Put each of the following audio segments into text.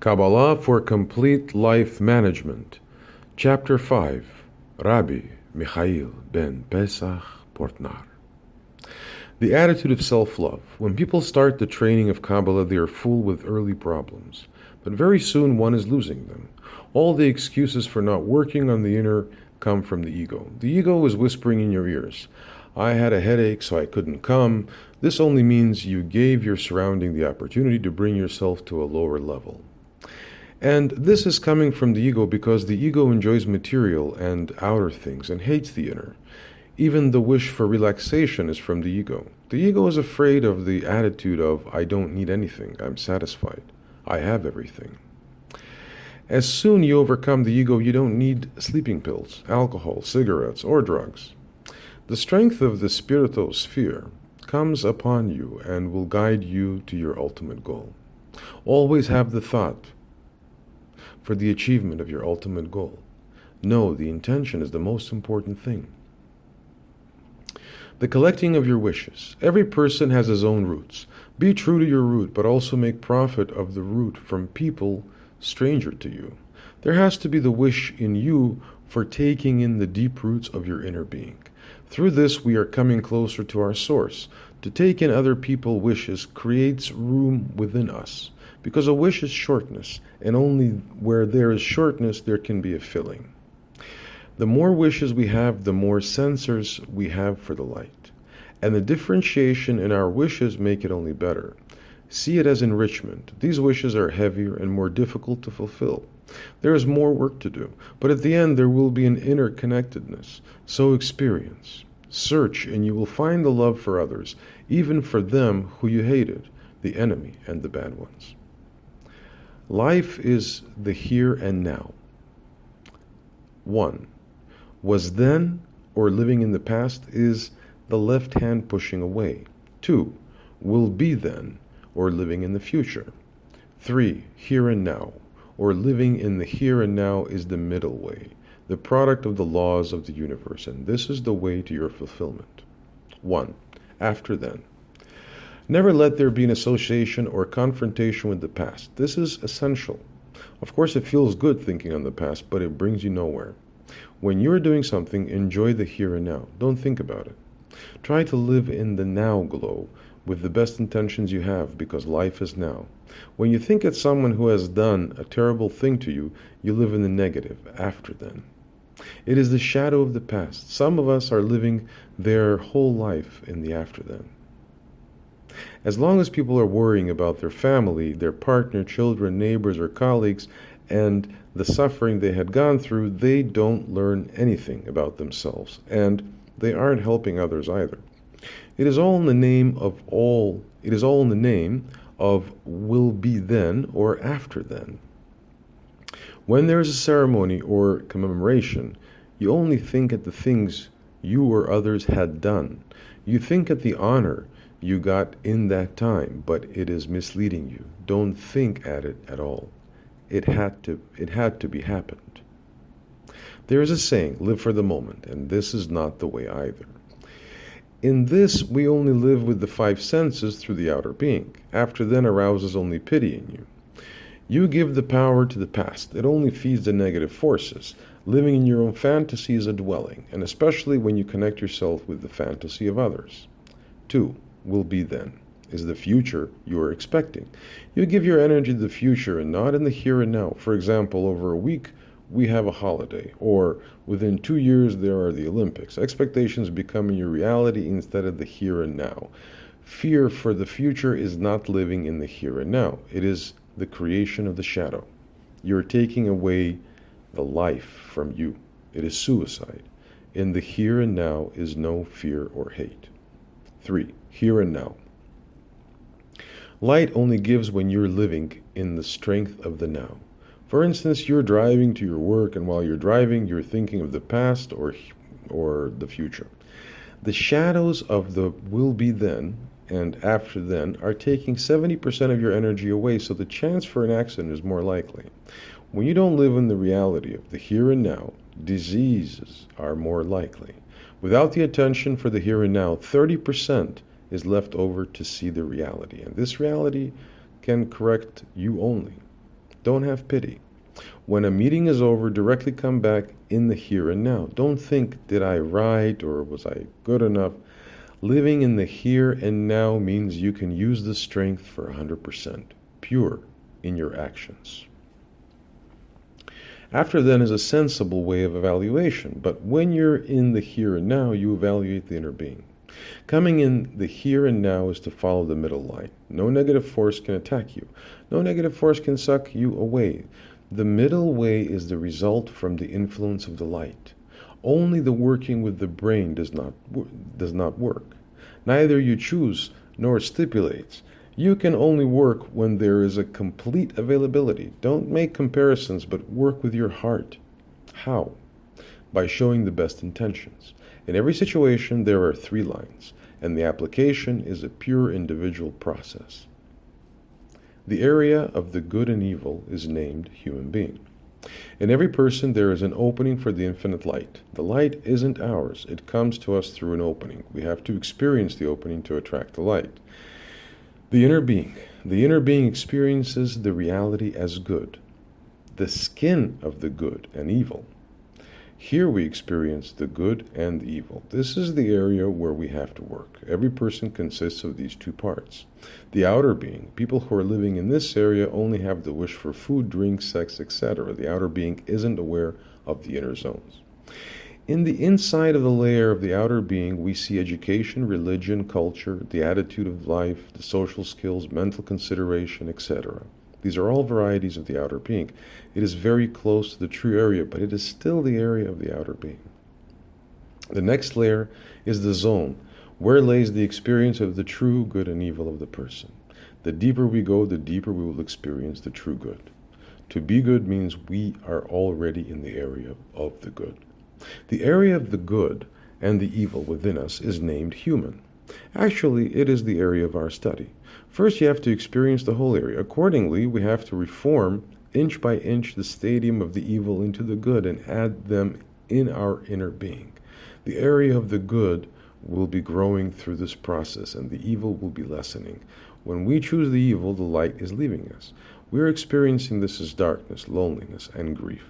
Kabbalah for Complete Life Management. Chapter 5. Rabbi Michael-ben-Pesach, Portnaar. The attitude of self-love. When people start the training of Kabbalah, they are full with early problems. But very soon one is losing them. All the excuses for not working on the inner come from the ego. The ego is whispering in your ears, "I had a headache, so I couldn't come." This only means you gave your surrounding the opportunity to bring yourself to a lower level. And this is coming from the ego because the ego enjoys material and outer things and hates the inner. Even the wish for relaxation is from the ego. The ego is afraid of the attitude of, "I don't need anything, I'm satisfied, I have everything." As soon you overcome the ego, you don't need sleeping pills, alcohol, cigarettes, or drugs. The strength of the spiritual sphere comes upon you and will guide you to your ultimate goal. Always have the thought for the achievement of your ultimate goal. No, the intention is the most important thing. The collecting of your wishes. Every person has his own roots. Be true to your root, but also make profit of the root from people stranger to you. There has to be the wish in you for taking in the deep roots of your inner being. Through this, we are coming closer to our source. To take in other people's wishes creates room within us, because a wish is shortness, and only where there is shortness there can be a filling. The more wishes we have, the more sensors we have for the light. And the differentiation in our wishes make it only better. See it as enrichment. These wishes are heavier and more difficult to fulfill. There is more work to do, but at the end there will be an inner connectedness. So experience. Search, and you will find the love for others, even for them who you hated, the enemy and the bad ones. Life is the here and now. 1. Was then, or living in the past, is the left hand pushing away. 2. Will be then, or living in the future. 3. Here and now, or living in the here and now, is the middle way, the product of the laws of the universe, and this is the way to your fulfillment. 1. After then. Never let there be an association or confrontation with the past. This is essential. Of course, it feels good thinking on the past, but it brings you nowhere. When you're doing something, enjoy the here and now. Don't think about it. Try to live in the now glow with the best intentions you have, because life is now. When you think at someone who has done a terrible thing to you, you live in the negative, after then. It is the shadow of the past. Some of us are living their whole life in the after then. As long as people are worrying about their family, their partner, children, neighbors, or colleagues, and the suffering they had gone through, they don't learn anything about themselves, and they aren't helping others either. It is all in the name of will be then or after then. When there is a ceremony or commemoration, you only think at the things you or others had done. You think at the honor you got in that time, but it is misleading you. Don't think at it at all. It had to be happened. There is a saying, live for the moment, and this is not the way either. In this, we only live with the 5 senses through the outer being. After then arouses only pity in you. You give the power to the past. It only feeds the negative forces. Living in your own fantasy is a dwelling, and especially when you connect yourself with the fantasy of others. 2. Will be then is the future you are expecting. You give your energy to the future and not in the here and now. For example, over a week we have a holiday, or within 2 years there are the Olympics. Expectations becoming your reality instead of the here and now. Fear for the future is not living in the here and now. It is the creation of the shadow. You're taking away the life from you. It is suicide. In the here and now is no fear or hate. 3. Here and now. Light only gives when you're living in the strength of the now. For instance, you're driving to your work, and while you're driving, you're thinking of the past or the future. The shadows of the will be then and after then are taking 70% of your energy away, so the chance for an accident is more likely. When you don't live in the reality of the here and now, diseases are more likely. Without the attention for the here and now, 30% is left over to see the reality, and this reality can correct you only. Don't have pity. When a meeting is over, directly come back in the here and now. Don't think, did I write or was I good enough? Living in the here and now means you can use the strength for 100%, pure in your actions. After then is a sensible way of evaluation, but when you're in the here and now, you evaluate the inner being. Coming in the here and now is to follow the middle line. No negative force can attack you. No negative force can suck you away. The middle way is the result from the influence of the light. Only the working with the brain does not work. Neither you choose nor stipulates. You can only work when there is a complete availability. Don't make comparisons, but work with your heart. How? By showing the best intentions. In every situation, there are 3 lines, and the application is a pure individual process. The area of the good and evil is named human being. In every person there is an opening for the infinite light. The light isn't ours. It comes to us through an opening. We have to experience the opening to attract the light. The inner being experiences the reality as good, the skin of the good and evil. Here we experience the good and the evil. This is the area where we have to work. Every person consists of these 2 parts. The outer being, people who are living in this area only have the wish for food, drink, sex, etc. The outer being isn't aware of the inner zones. In the inside of the layer of the outer being, we see education, religion, culture, the attitude of life, the social skills, mental consideration, etc. These are all varieties of the outer being. It is very close to the true area, but it is still the area of the outer being. The next layer is the zone, where lays the experience of the true good and evil of the person. The deeper we go, the deeper we will experience the true good. To be good means we are already in the area of the good. The area of the good and the evil within us is named human. Actually, it is the area of our study. First, you have to experience the whole area. Accordingly, we have to reform, inch by inch, the stadium of the evil into the good and add them in our inner being. The area of the good will be growing through this process, and the evil will be lessening. When we choose the evil, the light is leaving us. We are experiencing this as darkness, loneliness, and grief.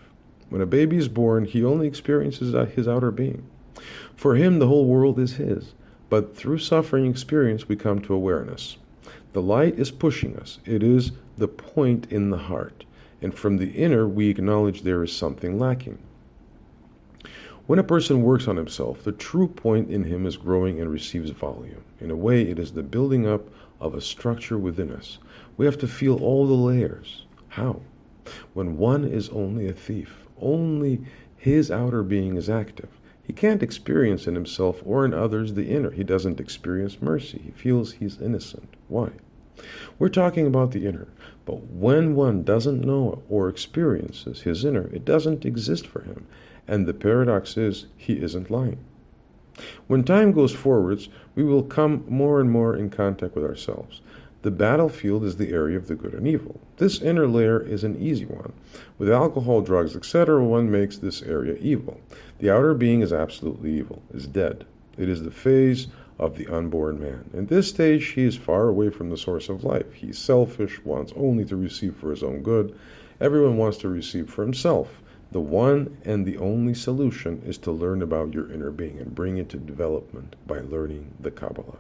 When a baby is born, he only experiences his outer being. For him, the whole world is his. But through suffering experience, we come to awareness. The light is pushing us. It is the point in the heart. And from the inner, we acknowledge there is something lacking. When a person works on himself, the true point in him is growing and receives volume. In a way, it is the building up of a structure within us. We have to feel all the layers. How? When one is only a thief, only his outer being is active. He can't experience in himself or in others the inner. He doesn't experience mercy. He feels he's innocent. Why? We're talking about the inner. But when one doesn't know or experiences his inner, it doesn't exist for him. And the paradox is, he isn't lying. When time goes forwards, we will come more and more in contact with ourselves. The battlefield is the area of the good and evil. This inner layer is an easy one. With alcohol, drugs, etc., one makes this area evil. The outer being is absolutely evil, is dead. It is the phase of the unborn man. In this stage, he is far away from the source of life. He is selfish, wants only to receive for his own good. Everyone wants to receive for himself. The one and the only solution is to learn about your inner being and bring it to development by learning the Kabbalah.